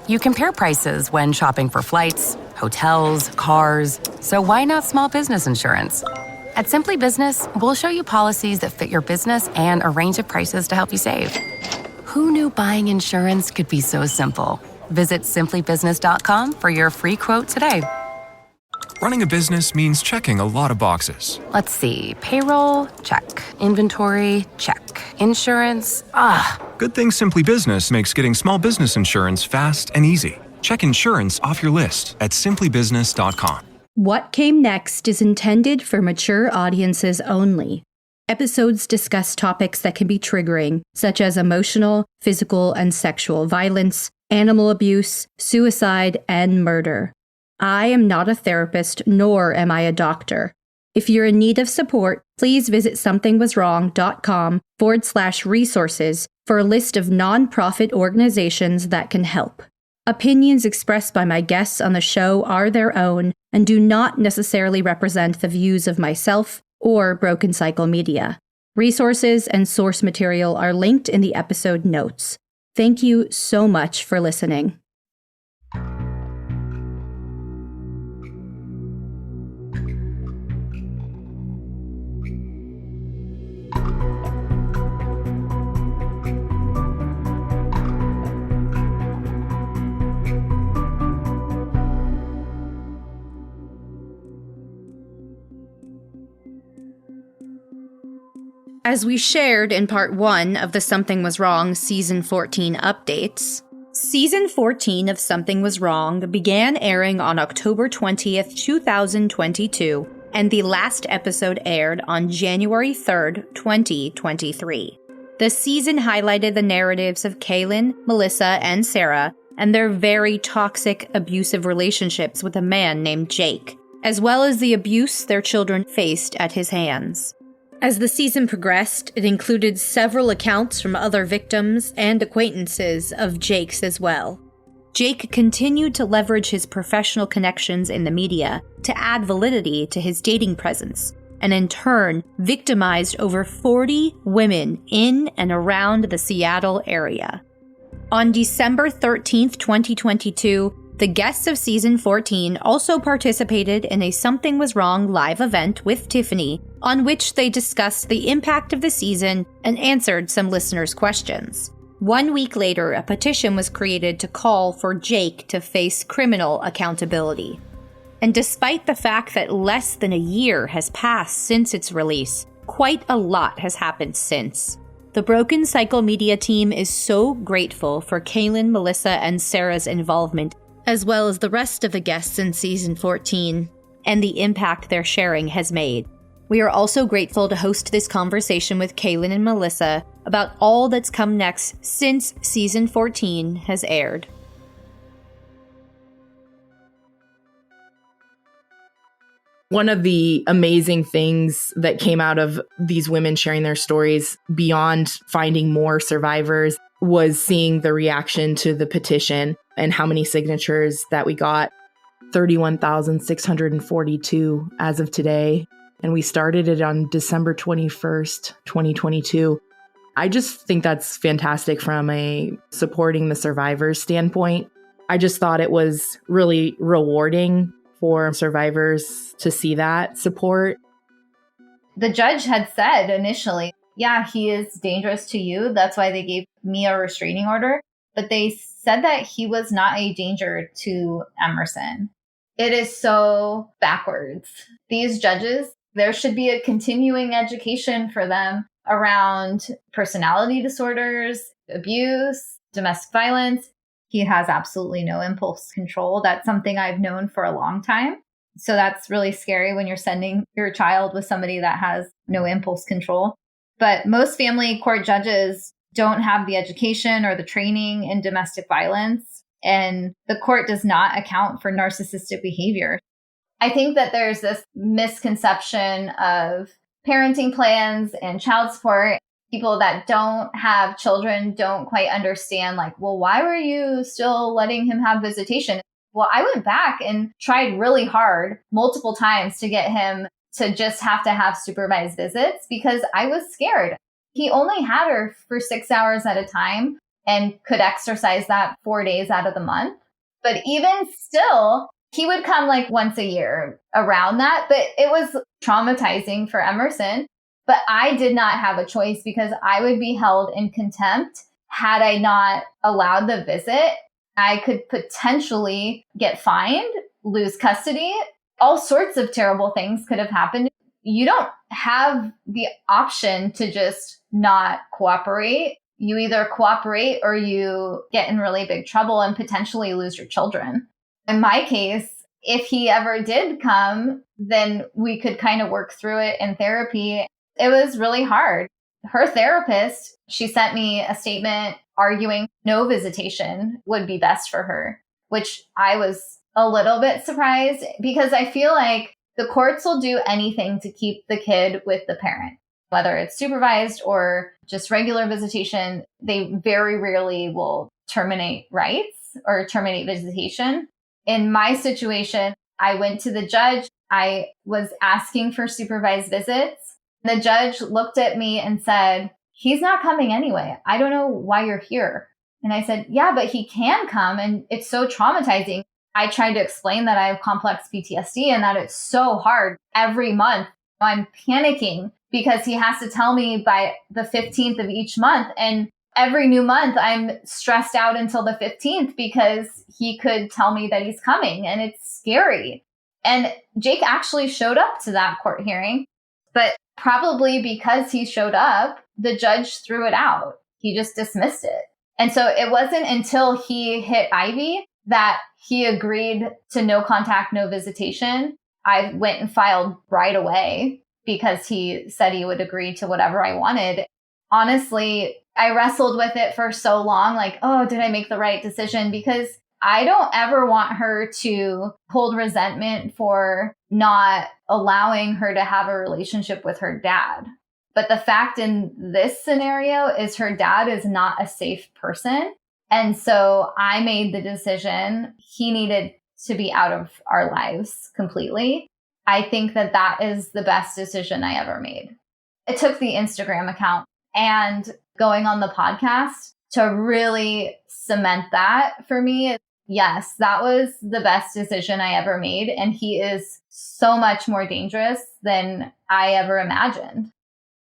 You compare prices when shopping for flights, hotels, cars. So why not small business insurance? At Simply Business, we'll show you policies that fit your business and a range of prices to help you save. Who knew buying insurance could be so simple? Visit simplybusiness.com for your free quote today. Running a business means checking a lot of boxes. Let's see. Payroll? Check. Inventory? Check. Insurance? Good thing Simply Business makes getting small business insurance fast and easy. Check insurance off your list at simplybusiness.com. What Came Next is intended for mature audiences only. Episodes discuss topics that can be triggering, such as emotional, physical, and sexual violence, animal abuse, suicide, and murder. I am not a therapist, nor am I a doctor. If you're in need of support, please visit somethingwaswrong.com/resources for a list of nonprofit organizations that can help. Opinions expressed by my guests on the show are their own and do not necessarily represent the views of myself or Broken Cycle Media. Resources and source material are linked in the episode notes. Thank you so much for listening. As we shared in part 1 of the Something Was Wrong Season 14 updates, Season 14 of Something Was Wrong began airing on October 20th, 2022, and the last episode aired on January 3rd, 2023. The season highlighted the narratives of Kaylan, Melissa, and Sara, and their very toxic, abusive relationships with a man named Jake, as well as the abuse their children faced at his hands. As the season progressed, it included several accounts from other victims and acquaintances of Jake's as well. Jake continued to leverage his professional connections in the media to add validity to his dating presence, and in turn, victimized over 40 women in and around the Seattle area. On December 13th, 2022, the guests of Season 14 also participated in a Something Was Wrong live event with Tiffany, on which they discussed the impact of the season and answered some listeners' questions. 1 week later, a petition was created to call for Jake to face criminal accountability. And despite the fact that less than a year has passed since its release, quite a lot has happened since. The Broken Cycle Media team is so grateful for Kaylan, Melissa, and Sara's involvement, as well as the rest of the guests in Season 14, and the impact their sharing has made. We are also grateful to host this conversation with Kaylan and Melissa about all that's come next since Season 14 has aired. One of the amazing things that came out of these women sharing their stories beyond finding more survivors was seeing the reaction to the petition and how many signatures that we got. 31,642 as of today. And we started it on December 21st, 2022. I just think that's fantastic from a supporting the survivors standpoint. I just thought it was really rewarding for survivors to see that support. The judge had said initially, yeah, he is dangerous to you. That's why they gave me a restraining order. But they said that he was not a danger to Emerson. It is so backwards. These judges, there should be a continuing education for them around personality disorders, abuse, domestic violence. He has absolutely no impulse control. That's something I've known for a long time. So that's really scary when you're sending your child with somebody that has no impulse control. But most family court judges don't have the education or the training in domestic violence, and the court does not account for narcissistic behavior. I think that there's this misconception of parenting plans and child support. People that don't have children don't quite understand, like, well, why were you still letting him have visitation? Well, I went back and tried really hard multiple times to get him to just have to have supervised visits because I was scared. He only had her for 6 hours at a time. and could exercise that 4 days out of the month. But even still, he would come like once a year around that. But it was traumatizing for Emerson. But I did not have a choice because I would be held in contempt had I not allowed the visit. I could potentially get fined, lose custody. All sorts of terrible things could have happened. You don't have the option to just not cooperate. You either cooperate or you get in really big trouble and potentially lose your children. In my case, if he ever did come, then we could kind of work through it in therapy. It was really hard. Her therapist, she sent me a statement arguing no visitation would be best for her, which I was a little bit surprised because I feel like the courts will do anything to keep the kid with the parent, whether it's supervised or just regular visitation. They very rarely will terminate rights or terminate visitation. In my situation, I went to the judge. I was asking for supervised visits. The judge looked at me and said, "He's not coming anyway. I don't know why you're here." And I said, "Yeah, but he can come and it's so traumatizing." I tried to explain that I have complex PTSD and that it's so hard. Every month I'm panicking because he has to tell me by the 15th of each month. And every new month I'm stressed out until the 15th because he could tell me that he's coming, and it's scary. And Jake actually showed up to that court hearing, but probably because he showed up, the judge threw it out. He just dismissed it. And so it wasn't until he hit Ivy that he agreed to no contact, no visitation. I went and filed right away because he said he would agree to whatever I wanted. Honestly, I wrestled with it for so long, like, oh, did I make the right decision? Because I don't ever want her to hold resentment for not allowing her to have a relationship with her dad. But the fact in this scenario is her dad is not a safe person. And so I made the decision he needed to be out of our lives completely. I think that that is the best decision I ever made. It took the Instagram account and going on the podcast to really cement that for me. Yes, that was the best decision I ever made. And he is so much more dangerous than I ever imagined.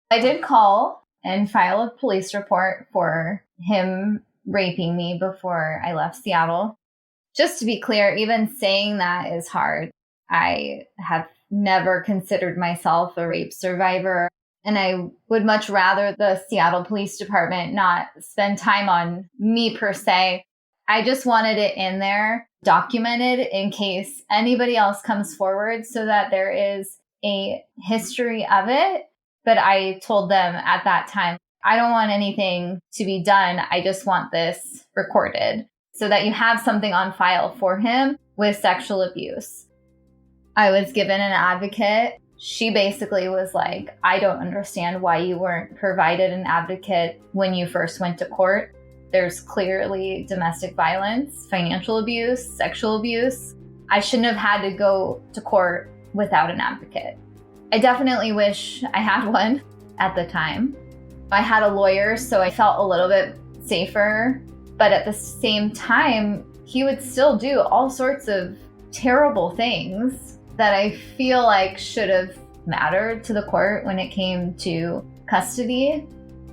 I did call and file a police report for him raping me before I left Seattle. Just to be clear, even saying that is hard. I have never considered myself a rape survivor, and I would much rather the Seattle Police Department not spend time on me per se. I just wanted it in there, documented in case anybody else comes forward so that there is a history of it. But I told them at that time, I don't want anything to be done. I just want this recorded so that you have something on file for him with sexual abuse. I was given an advocate. She basically was like, I don't understand why you weren't provided an advocate when you first went to court. There's clearly domestic violence, financial abuse, sexual abuse. I shouldn't have had to go to court without an advocate. I definitely wish I had one at the time. I had a lawyer, so I felt a little bit safer. But at the same time, he would still do all sorts of terrible things that I feel like should have mattered to the court when it came to custody.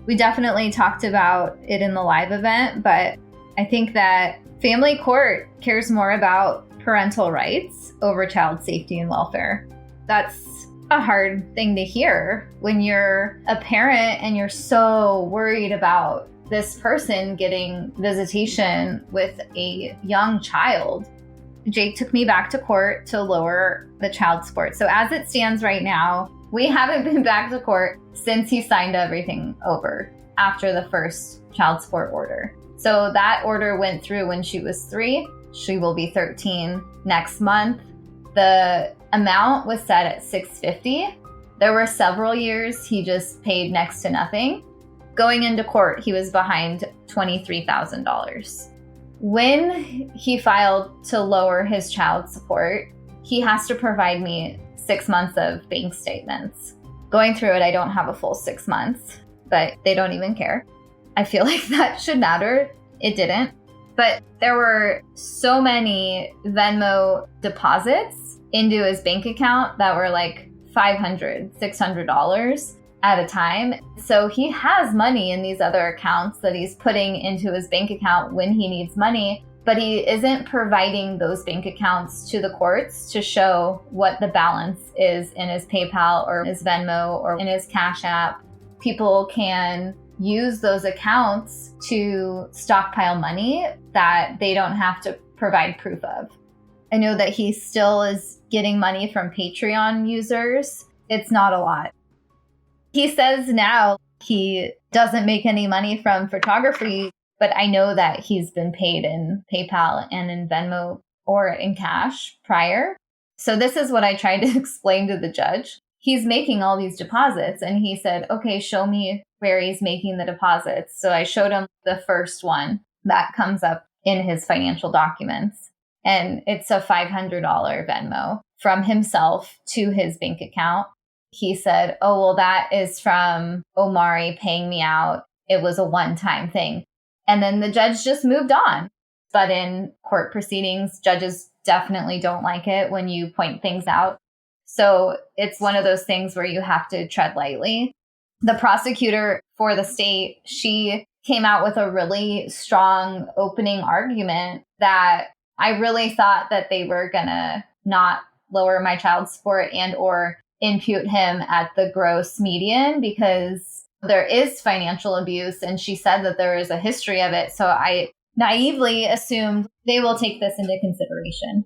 We definitely talked about it in the live event, but I think that family court cares more about parental rights over child safety and welfare. That's a hard thing to hear when you're a parent and you're so worried about this person getting visitation with a young child. Jake took me back to court to lower the child support. So as it stands right now, we haven't been back to court since he signed everything over after the first child support order. So that order went through when she was 3. She will be 13 next month. The amount was set at $650. There were several years he just paid next to nothing. Going into court, he was behind $23,000. When he filed to lower his child support, he has to provide me 6 months of bank statements. Going through it, I don't have a full 6 months, but they don't even care. I feel like that should matter. It didn't. But there were so many Venmo deposits into his bank account that were like $500, $600 at a time. So he has money in these other accounts that he's putting into his bank account when he needs money, but he isn't providing those bank accounts to the courts to show what the balance is in his PayPal or his Venmo or in his Cash App. People can use those accounts to stockpile money that they don't have to provide proof of. I know that he still is getting money from Patreon users. It's not a lot. He says now he doesn't make any money from photography, but I know that he's been paid in PayPal and in Venmo or in cash prior. So this is what I tried to explain to the judge. He's making all these deposits, and he said, okay, show me where he's making the deposits. So I showed him the first one that comes up in his financial documents. And it's a $500 Venmo from himself to his bank account. He said, oh, well, that is from Omari paying me out. It was a one-time thing. And then the judge just moved on. But in court proceedings, judges definitely don't like it when you point things out. So it's one of those things where you have to tread lightly. The prosecutor for the state, she came out with a really strong opening argument that I really thought that they were going to not lower my child support and or impute him at the gross median because there is financial abuse. And she said that there is a history of it. So I naively assumed they will take this into consideration.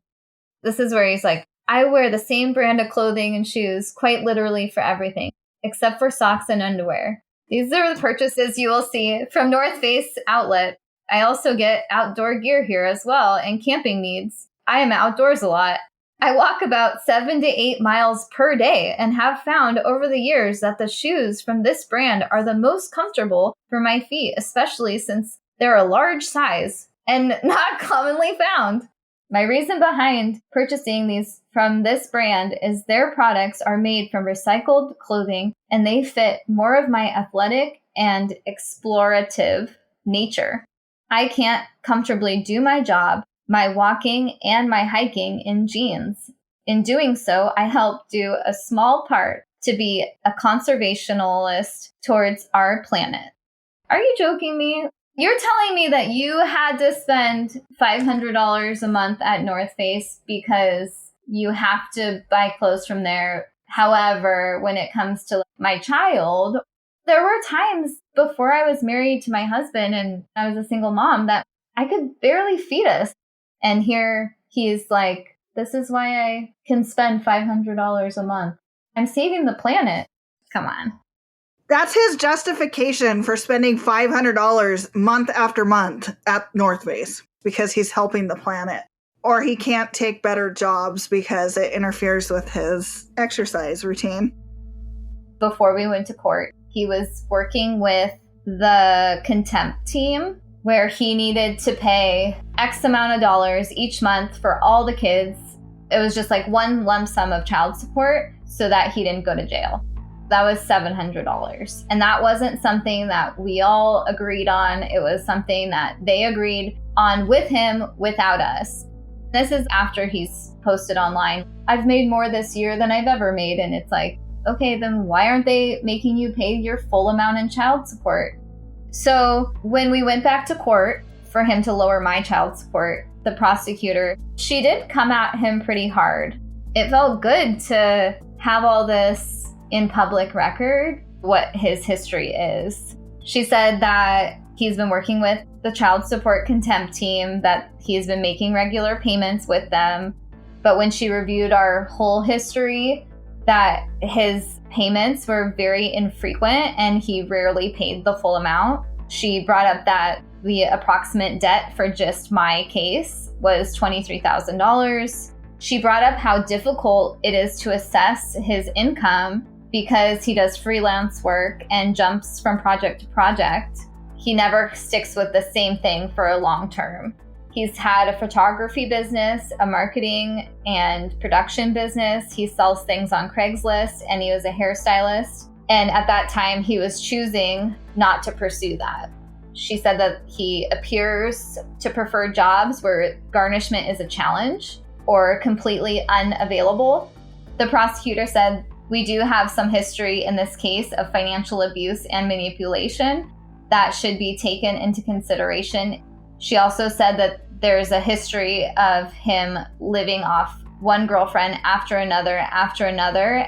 This is where he's like, I wear the same brand of clothing and shoes quite literally for everything, except for socks and underwear. These are the purchases you will see from North Face Outlet. I also get outdoor gear here as well and camping needs. I am outdoors a lot. I walk about 7 to 8 miles per day and have found over the years that the shoes from this brand are the most comfortable for my feet, especially since they're a large size and not commonly found. My reason behind purchasing these from this brand is their products are made from recycled clothing and they fit more of my athletic and explorative nature. I can't comfortably do my job, my walking, and my hiking in jeans. In doing so, I help do a small part to be a conservationalist towards our planet. Are you joking me? You're telling me that you had to spend $500 a month at North Face because you have to buy clothes from there. However, when it comes to my child, there were times before I was married to my husband and I was a single mom that I could barely feed us. And here he's like, this is why I can spend $500 a month. I'm saving the planet. Come on. That's his justification for spending $500 month after month at North Face, because he's helping the planet. Or he can't take better jobs because it interferes with his exercise routine. Before we went to court, he was working with the contempt team where he needed to pay X amount of dollars each month for all the kids. It was just like one lump sum of child support so that he didn't go to jail. That was $700. And that wasn't something that we all agreed on. It was something that they agreed on with him without us. This is after he's posted online, I've made more this year than I've ever made. And it's like, okay, then why aren't they making you pay your full amount in child support? So when we went back to court for him to lower my child support, the prosecutor, she did come at him pretty hard. It felt good to have all this in public record, what his history is. She said that he's been working with the child support contempt team, that he's been making regular payments with them. But when she reviewed our whole history, that his payments were very infrequent and he rarely paid the full amount. She brought up that the approximate debt for just my case was $23,000. She brought up how difficult it is to assess his income because he does freelance work and jumps from project to project. He never sticks with the same thing for a long term. He's had a photography business, a marketing and production business. He sells things on Craigslist, and he was a hairstylist. And at that time, he was choosing not to pursue that. She said that he appears to prefer jobs where garnishment is a challenge or completely unavailable. The prosecutor said, "We do have some history in this case of financial abuse and manipulation that should be taken into consideration." She also said that there's a history of him living off one girlfriend after another,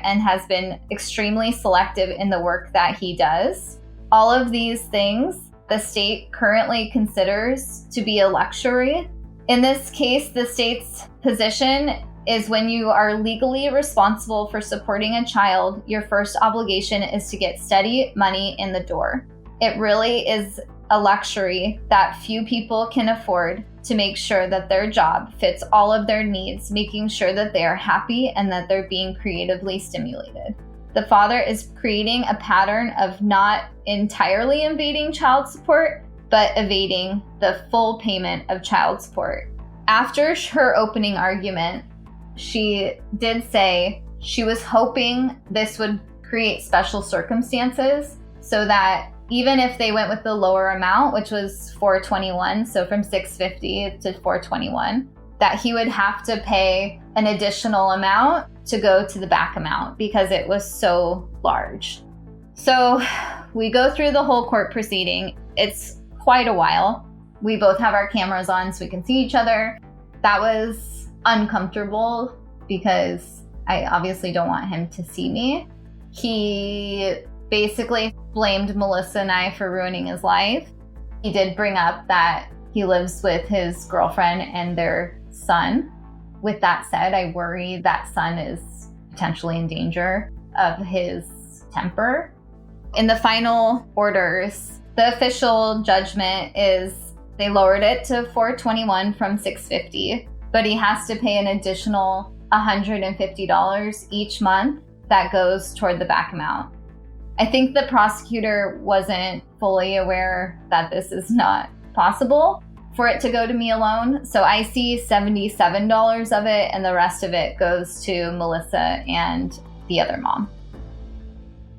and has been extremely selective in the work that he does. All of these things the state currently considers to be a luxury. In this case, the state's position is when you are legally responsible for supporting a child, your first obligation is to get steady money in the door. It really is a luxury that few people can afford to make sure that their job fits all of their needs, making sure that they are happy and that they're being creatively stimulated. The father is creating a pattern of not entirely evading child support, but evading the full payment of child support. After her opening argument, she did say she was hoping this would create special circumstances so that even if they went with the lower amount, which was $421, so from $650 to $421, that he would have to pay an additional amount to go to the back amount because it was so large. So we go through the whole court proceeding. It's quite a while. We both have our cameras on so we can see each other. That was uncomfortable because I obviously don't want him to see me. He basically blamed Melissa and I for ruining his life. He did bring up that he lives with his girlfriend and their son. With that said, I worry that son is potentially in danger of his temper. In the final orders, the official judgment is they lowered it to $421 from $650, but he has to pay an additional $150 each month that goes toward the back amount. I think the prosecutor wasn't fully aware that this is not possible for it to go to me alone. So I see $77 of it, and the rest of it goes to Melissa and the other mom.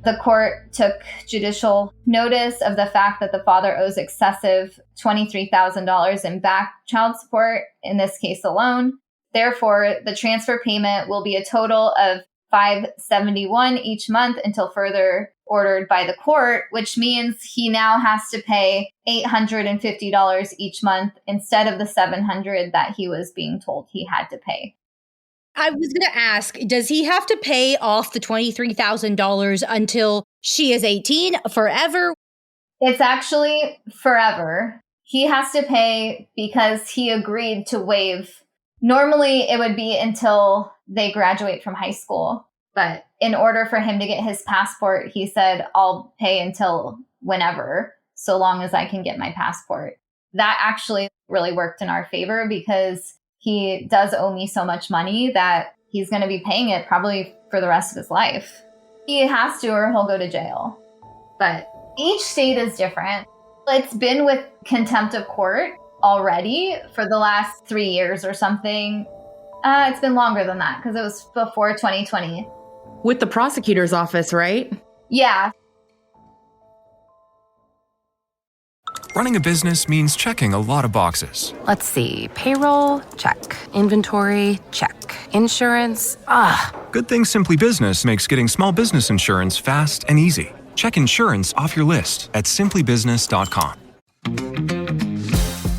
The court took judicial notice of the fact that the father owes excessive $23,000 in back child support, in this case alone. Therefore, the transfer payment will be a total of $571 each month until further ordered by the court, which means he now has to pay $850 each month instead of the $700 that he was being told he had to pay. I was going to ask, does he have to pay off the $23,000 until she is 18 forever? It's actually forever. He has to pay because he agreed to waive. Normally, it would be until they graduate from high school. But in order for him to get his passport, he said, I'll pay until whenever, so long as I can get my passport. That actually really worked in our favor because he does owe me so much money that he's going to be paying it probably for the rest of his life. He has to, or he'll go to jail. But each state is different. It's been with contempt of court already for the last 3 years or something. It's been longer than that because it was before 2020. With the prosecutor's office, right? Yeah. Running a business means checking a lot of boxes. Let's see. Payroll? Check. Inventory? Check. Insurance? Good thing Simply Business makes getting small business insurance fast and easy. Check insurance off your list at simplybusiness.com.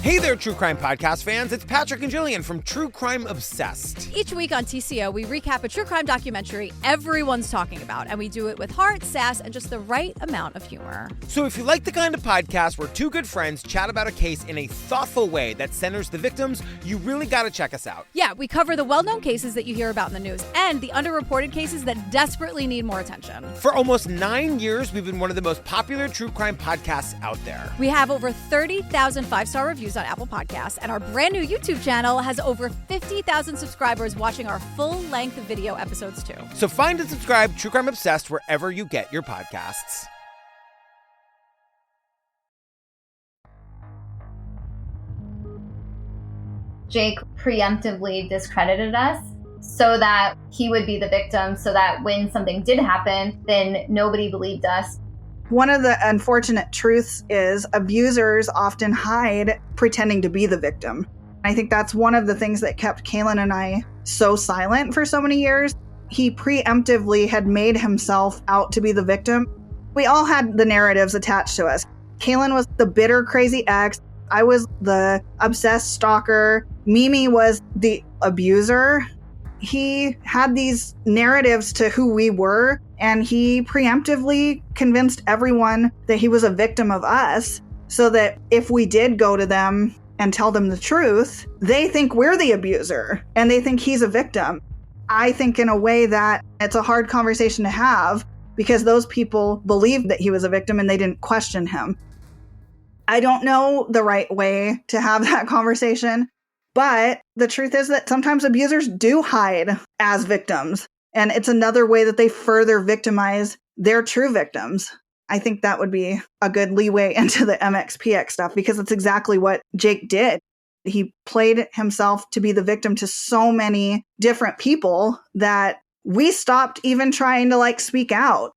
Hey there, True Crime Podcast fans. It's Patrick and Jillian from True Crime Obsessed. Each week on TCO, we recap a true crime documentary everyone's talking about, and we do it with heart, sass, and just the right amount of humor. So if you like the kind of podcast where two good friends chat about a case in a thoughtful way that centers the victims, you really got to check us out. Yeah, we cover the well-known cases that you hear about in the news and the underreported cases that desperately need more attention. For almost 9 years, we've been one of the most popular true crime podcasts out there. We have over 30,000 five-star reviews on Apple Podcasts, and our brand new YouTube channel has over 50,000 subscribers watching our full-length video episodes too. So find and subscribe True Crime Obsessed wherever you get your podcasts. Jake preemptively discredited us so that he would be the victim, so that when something did happen, then nobody believed us. One of the unfortunate truths is abusers often hide pretending to be the victim. I think that's one of the things that kept Kaylan and I so silent for so many years. He preemptively had made himself out to be the victim. We all had the narratives attached to us. Kaylan was the bitter, crazy ex. I was the obsessed stalker. Mimi was the abuser. He had these narratives to who we were, and he preemptively convinced everyone that he was a victim of us, so that if we did go to them and tell them the truth, they think we're the abuser and they think he's a victim. I think in a way that it's a hard conversation to have because those people believed that he was a victim and they didn't question him. I don't know the right way to have that conversation, but the truth is that sometimes abusers do hide as victims, and it's another way that they further victimize their true victims. I think that would be a good leeway into the MXPX stuff because it's exactly what Jake did. He played himself to be the victim to so many different people that we stopped even trying to speak out.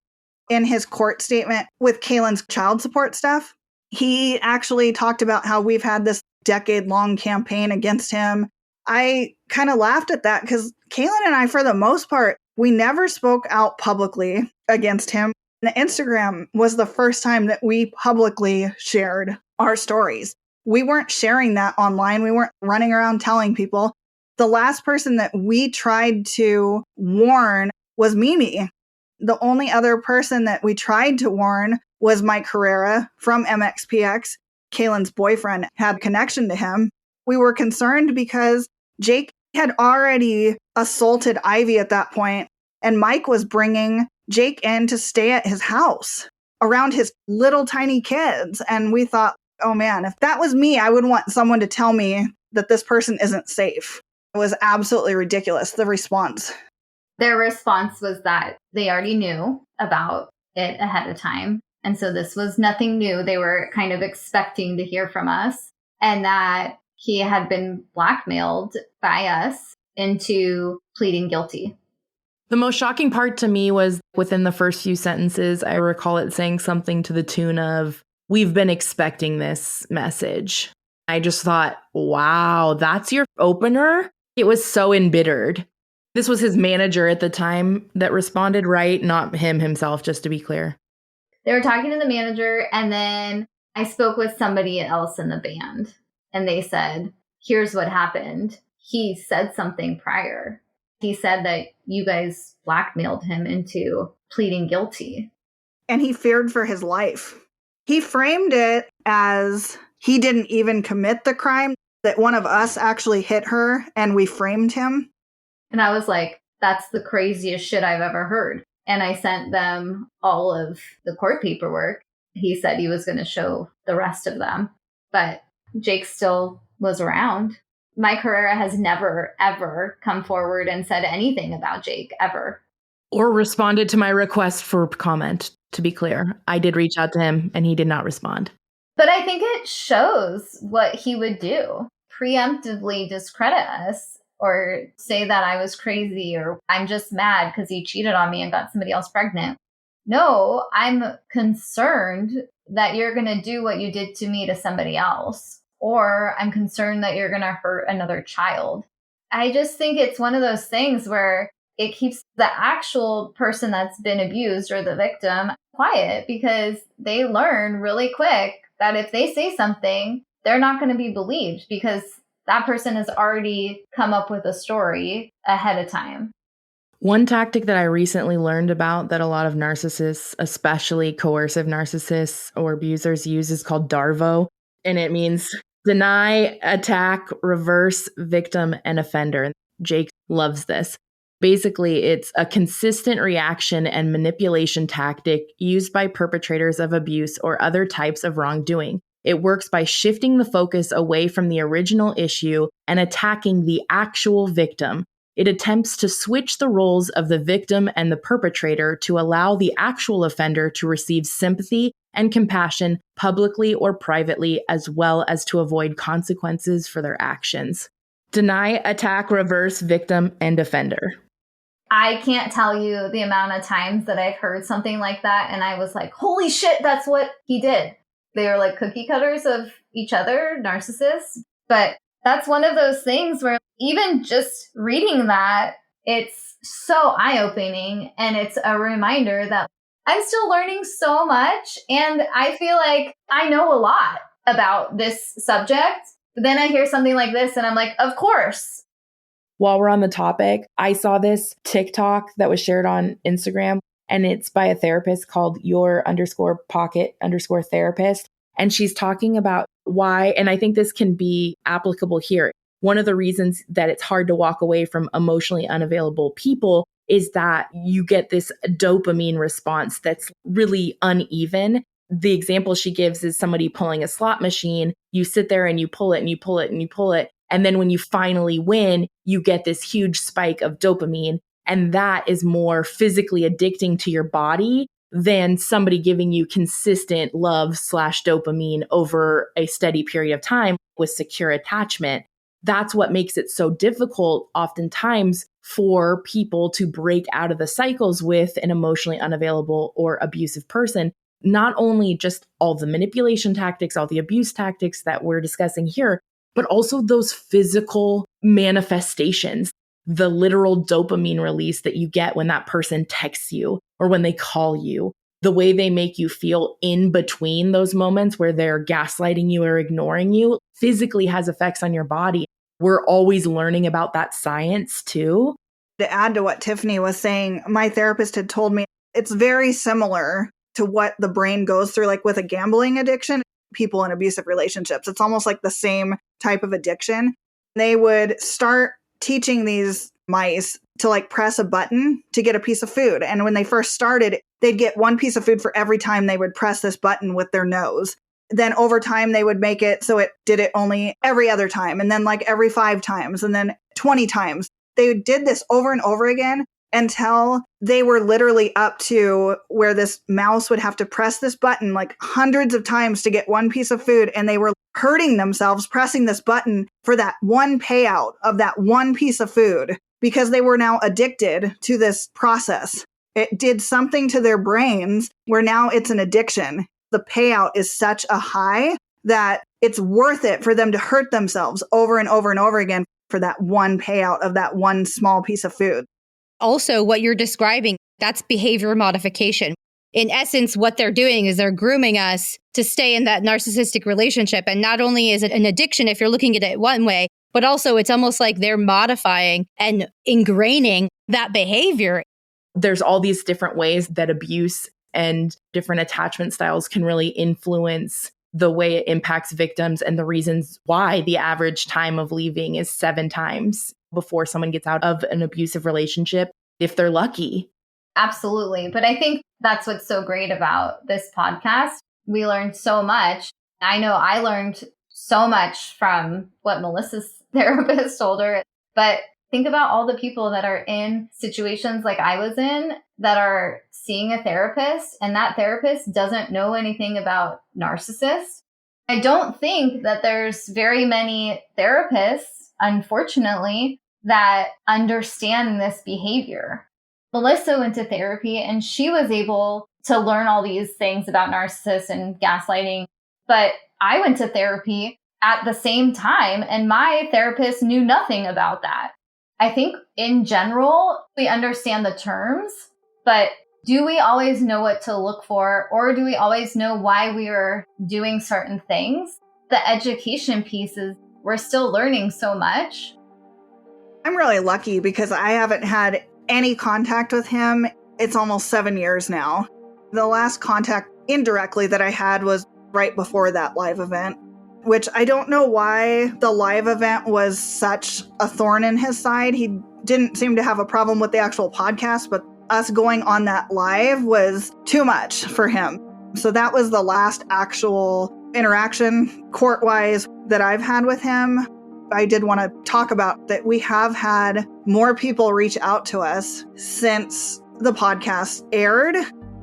In his court statement with Kaylan's child support stuff, he actually talked about how we've had this decade-long campaign against him. I kind of laughed at that because Kaylan and I, for the most part, we never spoke out publicly against him. The Instagram was the first time that we publicly shared our stories. We weren't sharing that online. We weren't running around telling people. The last person that we tried to warn was Mimi. The only other person that we tried to warn was Mike Herrera from MXPX. Kaylan's boyfriend had connection to him. We were concerned because Jake had already assaulted Ivy at that point, and Mike was bringing Jake in to stay at his house around his little tiny kids. And we thought, oh man, if that was me, I would want someone to tell me that this person isn't safe. It was absolutely ridiculous, the response. Their response was that they already knew about it ahead of time. And so this was nothing new. They were kind of expecting to hear from us, and that he had been blackmailed by us into pleading guilty. The most shocking part to me was within the first few sentences, I recall it saying something to the tune of, "We've been expecting this message." I just thought, wow, that's your opener? It was so embittered. This was his manager at the time that responded, right? Not him himself, just to be clear. They were talking to the manager, and then I spoke with somebody else in the band, and they said, here's what happened. He said something prior. He said that you guys blackmailed him into pleading guilty. And he feared for his life. He framed it as he didn't even commit the crime, that one of us actually hit her and we framed him. And I was like, that's the craziest shit I've ever heard. And I sent them all of the court paperwork. He said he was going to show the rest of them. But Jake still was around. Mike Herrera has never, ever come forward and said anything about Jake, ever. Or responded to my request for comment, to be clear. I did reach out to him and he did not respond. But I think it shows what he would do. Preemptively discredit us or say that I was crazy or I'm just mad because he cheated on me and got somebody else pregnant. No, I'm concerned that you're going to do what you did to me to somebody else. Or I'm concerned that you're going to hurt another child. I just think it's one of those things where it keeps the actual person that's been abused or the victim quiet because they learn really quick that if they say something, they're not going to be believed because that person has already come up with a story ahead of time. One tactic that I recently learned about that a lot of narcissists, especially coercive narcissists or abusers, use is called DARVO. And it means deny, attack, reverse, victim, and offender. Jake loves this. Basically, it's a consistent reaction and manipulation tactic used by perpetrators of abuse or other types of wrongdoing. It works by shifting the focus away from the original issue and attacking the actual victim. It attempts to switch the roles of the victim and the perpetrator to allow the actual offender to receive sympathy and compassion publicly or privately, as well as to avoid consequences for their actions. Deny, attack, reverse, victim, and offender. I can't tell you the amount of times that I've heard something like that. And I was like, holy shit, that's what he did. They are like cookie cutters of each other, narcissists. But that's one of those things where even just reading that, it's so eye-opening. And it's a reminder that I'm still learning so much. And I feel like I know a lot about this subject. But then I hear something like this and I'm like, of course. While we're on the topic, I saw this TikTok that was shared on Instagram, and it's by a therapist called your_pocket_therapist. And she's talking about why, and I think this can be applicable here. One of the reasons that it's hard to walk away from emotionally unavailable people is that you get this dopamine response that's really uneven. The example she gives is somebody pulling a slot machine. You sit there and you pull it and you pull it and you pull it. And then when you finally win, you get this huge spike of dopamine. And that is more physically addicting to your body than somebody giving you consistent love/dopamine over a steady period of time with secure attachment. That's what makes it so difficult oftentimes for people to break out of the cycles with an emotionally unavailable or abusive person. Not only just all the manipulation tactics, all the abuse tactics that we're discussing here, but also those physical manifestations, the literal dopamine release that you get when that person texts you or when they call you, the way they make you feel in between those moments where they're gaslighting you or ignoring you physically has effects on your body. We're always learning about that science too. To add to what Tiffany was saying, my therapist had told me it's very similar to what the brain goes through, like with a gambling addiction, people in abusive relationships. It's almost like the same type of addiction. They would start teaching these mice to like press a button to get a piece of food. And when they first started, they'd get one piece of food for every time they would press this button with their nose. Then over time, they would make it so it did it only every other time, and then like every 5 times, and then 20 times. They did this over and over again until they were literally up to where this mouse would have to press this button like hundreds of times to get one piece of food. And they were hurting themselves pressing this button for that one payout of that one piece of food because they were now addicted to this process. It did something to their brains where now it's an addiction. The payout is such a high that it's worth it for them to hurt themselves over and over and over again for that one payout of that one small piece of food. Also, what you're describing, that's behavior modification. In essence, what they're doing is they're grooming us to stay in that narcissistic relationship. And not only is it an addiction if you're looking at it one way, but also it's almost like they're modifying and ingraining that behavior. There's all these different ways that abuse and different attachment styles can really influence the way it impacts victims and the reasons why the average time of leaving is 7 times before someone gets out of an abusive relationship, if they're lucky. Absolutely. But I think that's what's so great about this podcast. We learned so much. I know I learned so much from what Melissa's therapist told her. But think about all the people that are in situations like I was in that are seeing a therapist, and that therapist doesn't know anything about narcissists. I don't think that there's very many therapists, unfortunately, that understand this behavior. Melissa went to therapy and she was able to learn all these things about narcissists and gaslighting. But I went to therapy at the same time and my therapist knew nothing about that. I think in general, we understand the terms, but do we always know what to look for, or do we always know why we are doing certain things? The education pieces, we're still learning so much. I'm really lucky because I haven't had any contact with him. It's almost 7 years now. The last contact indirectly that I had was right before that live event, which I don't know why the live event was such a thorn in his side. He didn't seem to have a problem with the actual podcast, but us going on that live was too much for him. So that was the last actual interaction court-wise that I've had with him. I did want to talk about that we have had more people reach out to us since the podcast aired.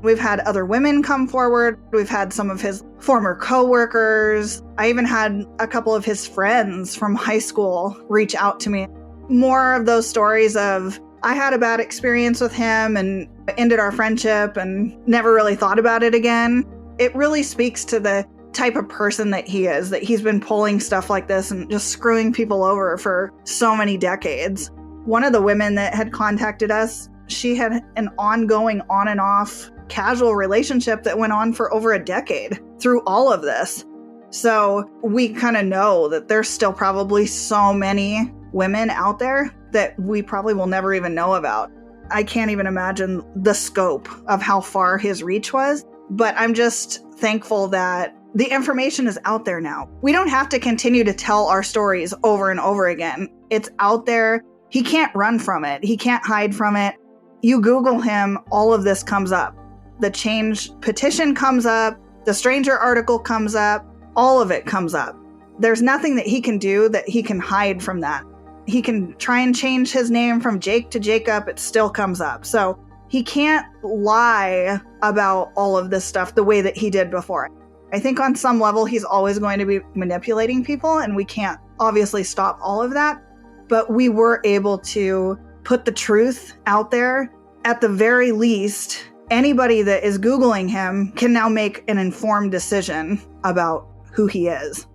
We've had other women come forward. We've had some of his former coworkers. I even had a couple of his friends from high school reach out to me. More of those stories of I had a bad experience with him and ended our friendship and never really thought about it again. It really speaks to the type of person that he is, that he's been pulling stuff like this and just screwing people over for so many decades. One of the women that had contacted us, she had an ongoing on and off casual relationship that went on for over a decade through all of this. So we kind of know that there's still probably so many women out there that we probably will never even know about. I can't even imagine the scope of how far his reach was, but I'm just thankful that the information is out there now. We don't have to continue to tell our stories over and over again. It's out there. He can't run from it. He can't hide from it. You Google him, all of this comes up. The change petition comes up. The stranger article comes up. All of it comes up. There's nothing that he can do that he can hide from that. He can try and change his name from Jake to Jacob. It still comes up. So he can't lie about all of this stuff the way that he did before. I think on some level, he's always going to be manipulating people, and we can't obviously stop all of that. But we were able to put the truth out there. At the very least, anybody that is Googling him can now make an informed decision about who he is.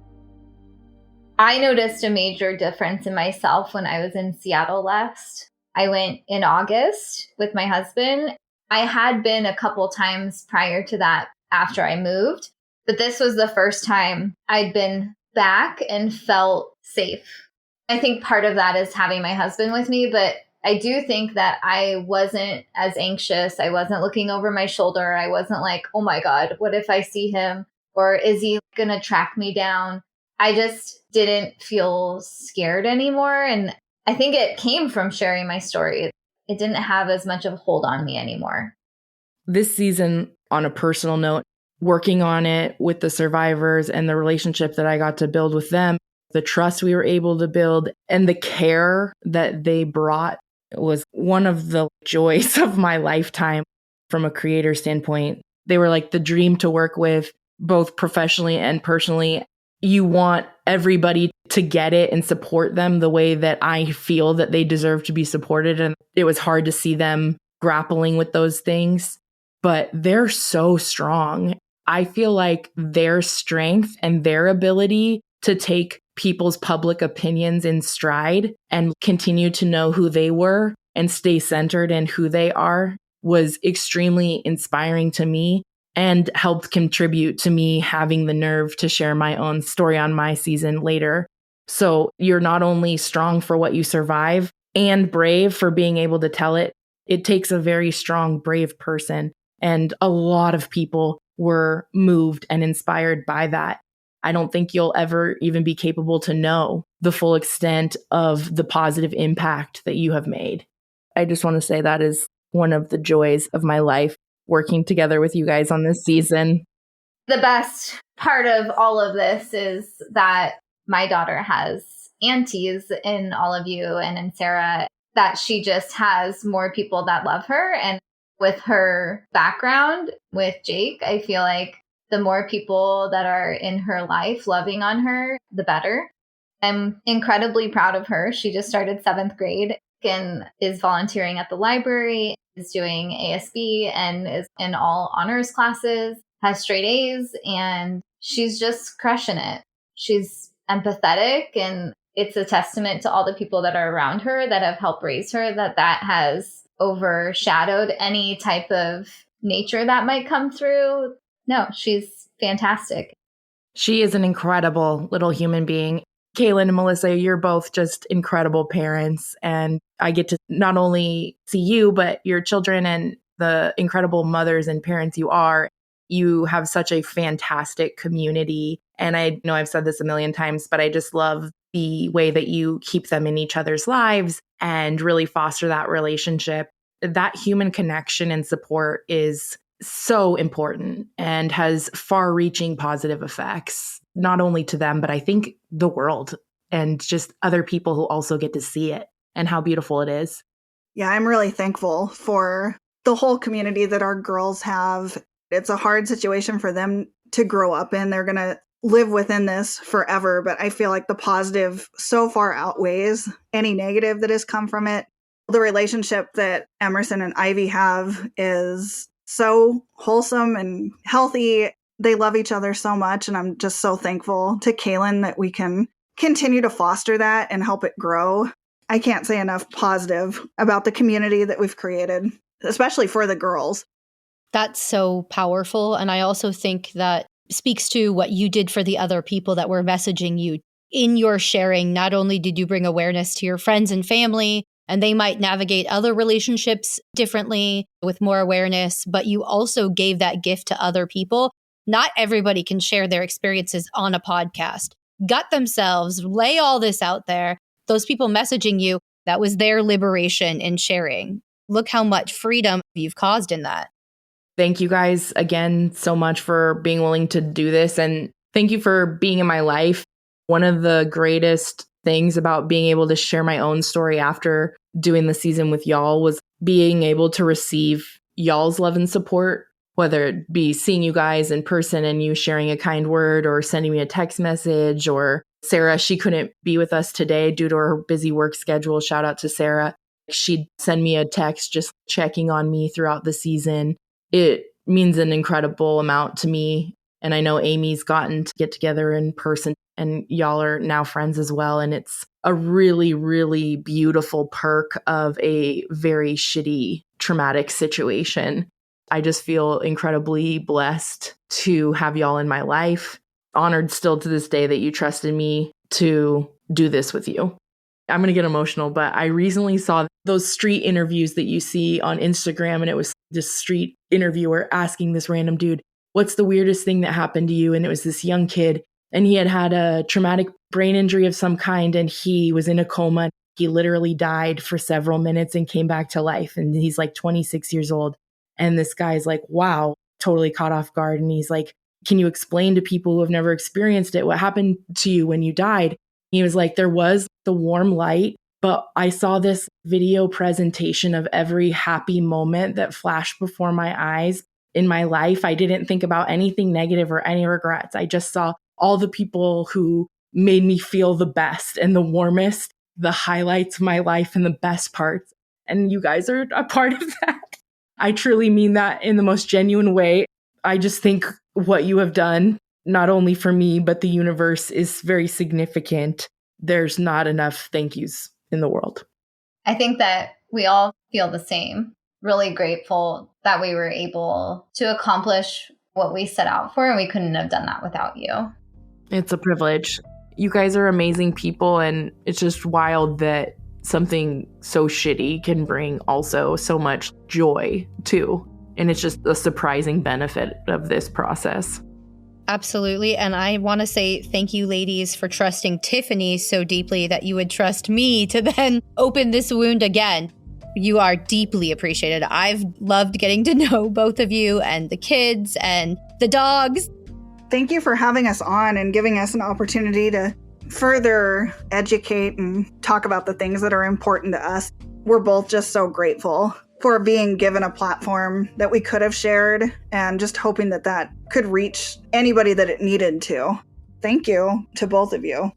I noticed a major difference in myself when I was in Seattle last. I went in August with my husband. I had been a couple times prior to that after I moved, but this was the first time I'd been back and felt safe. I think part of that is having my husband with me, but I do think that I wasn't as anxious. I wasn't looking over my shoulder. I wasn't like, oh my God, what if I see him? Or is he going to track me down? I just didn't feel scared anymore. And I think it came from sharing my story. It didn't have as much of a hold on me anymore. This season, on a personal note, working on it with the survivors and the relationship that I got to build with them, the trust we were able to build and the care that they brought was one of the joys of my lifetime from a creator standpoint. They were like the dream to work with, both professionally and personally. You want everybody to get it and support them the way that I feel that they deserve to be supported. And it was hard to see them grappling with those things, but they're so strong. I feel like their strength and their ability to take people's public opinions in stride and continue to know who they were and stay centered in who they are was extremely inspiring to me and helped contribute to me having the nerve to share my own story on my season later. So you're not only strong for what you survive and brave for being able to tell it. It takes a very strong, brave person. And a lot of people were moved and inspired by that. I don't think you'll ever even be capable to know the full extent of the positive impact that you have made. I just want to say that is one of the joys of my life, working together with you guys on this season. The best part of all of this is that my daughter has aunties in all of you and in Sara, that she just has more people that love her. And with her background with Jake, I feel like the more people that are in her life loving on her, the better. I'm incredibly proud of her. She just started 7th grade and is volunteering at the library, is doing ASB and is in all honors classes, has straight A's, and she's just crushing it. She's empathetic, and it's a testament to all the people that are around her that have helped raise her, that has overshadowed any type of nature that might come through. No, she's fantastic. She is an incredible little human being. Kaylan and Melissa, you're both just incredible parents. And I get to not only see you, but your children and the incredible mothers and parents you are. You have such a fantastic community. And I know I've said this a million times, but I just love the way that you keep them in each other's lives and really foster that relationship. That human connection and support is so important and has far-reaching positive effects, not only to them, but I think the world and just other people who also get to see it and how beautiful it is. Yeah, I'm really thankful for the whole community that our girls have. It's a hard situation for them to grow up in. They're going to live within this forever, but I feel like the positive so far outweighs any negative that has come from it. The relationship that Emerson and Ivy have is so wholesome and healthy. They love each other so much, and I'm just so thankful to Kaylan that we can continue to foster that and help it grow. I can't say enough positive about the community that we've created, especially for the girls. That's so powerful. And I also think that speaks to what you did for the other people that were messaging you. In your sharing, not only did you bring awareness to your friends and family, and they might navigate other relationships differently with more awareness, but you also gave that gift to other people. Not everybody can share their experiences on a podcast. Gut themselves, lay all this out there. Those people messaging you, that was their liberation in sharing. Look how much freedom you've caused in that. Thank you guys again so much for being willing to do this. And thank you for being in my life. One of the greatest things about being able to share my own story after doing the season with y'all was being able to receive y'all's love and support, whether it be seeing you guys in person and you sharing a kind word or sending me a text message, or Sara, she couldn't be with us today due to her busy work schedule. Shout out to Sara. She'd send me a text just checking on me throughout the season. It means an incredible amount to me. And I know Amy's gotten to get together in person, and y'all are now friends as well. And it's a really, really beautiful perk of a very shitty, traumatic situation. I just feel incredibly blessed to have y'all in my life. Honored still to this day that you trusted me to do this with you. I'm going to get emotional, but I recently saw those street interviews that you see on Instagram, and it was this street interviewer asking this random dude, what's the weirdest thing that happened to you? And it was this young kid, and he had had a traumatic brain injury of some kind, and he was in a coma. He literally died for several minutes and came back to life. And he's like 26 years old. And this guy's like, wow, totally caught off guard. And he's like, can you explain to people who have never experienced it what happened to you when you died? He was like, there was the warm light, but I saw this video presentation of every happy moment that flashed before my eyes in my life. I didn't think about anything negative or any regrets. I just saw all the people who made me feel the best and the warmest, the highlights of my life and the best parts. And you guys are a part of that. I truly mean that in the most genuine way. I just think what you have done, not only for me, but the universe, is very significant. There's not enough thank yous in the world. I think that we all feel the same. Really grateful that we were able to accomplish what we set out for, and we couldn't have done that without you. It's a privilege. You guys are amazing people, and it's just wild that something so shitty can bring also so much joy too. And it's just a surprising benefit of this process. Absolutely. And I want to say thank you, ladies, for trusting Tiffany so deeply that you would trust me to then open this wound again. You are deeply appreciated. I've loved getting to know both of you and the kids and the dogs. Thank you for having us on and giving us an opportunity to further educate and talk about the things that are important to us. We're both just so grateful for being given a platform that we could have shared, and just hoping that that could reach anybody that it needed to. Thank you to both of you.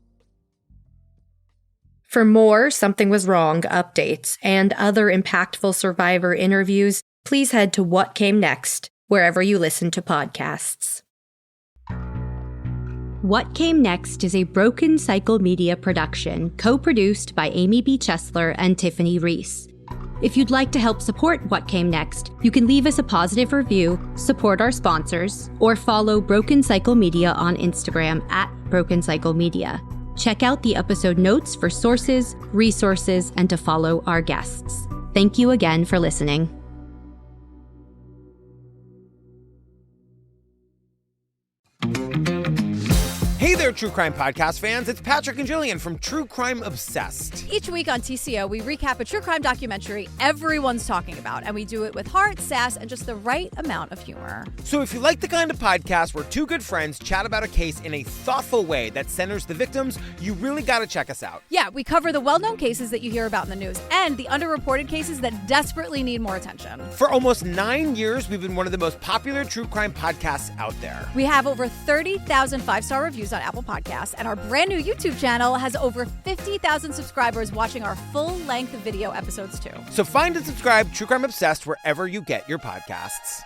For more Something Was Wrong updates and other impactful survivor interviews, please head to What Came Next, wherever you listen to podcasts. What Came Next is a Broken Cycle Media production, co-produced by Amy B. Chesler and Tiffany Reese. If you'd like to help support What Came Next, you can leave us a positive review, support our sponsors, or follow Broken Cycle Media on Instagram at Broken Cycle Media. Check out the episode notes for sources, resources, and to follow our guests. Thank you again for listening. Hey there, True Crime Podcast fans. It's Patrick and Jillian from True Crime Obsessed. Each week on TCO, we recap a true crime documentary everyone's talking about, and we do it with heart, sass, and just the right amount of humor. So if you like the kind of podcast where two good friends chat about a case in a thoughtful way that centers the victims, you really got to check us out. Yeah, we cover the well-known cases that you hear about in the news and the underreported cases that desperately need more attention. For almost 9 years, we've been one of the most popular true crime podcasts out there. We have over 30,000 five-star reviews on Apple Podcasts, and our brand new YouTube channel has over 50,000 subscribers watching our full-length video episodes too. So find and subscribe True Crime Obsessed wherever you get your podcasts.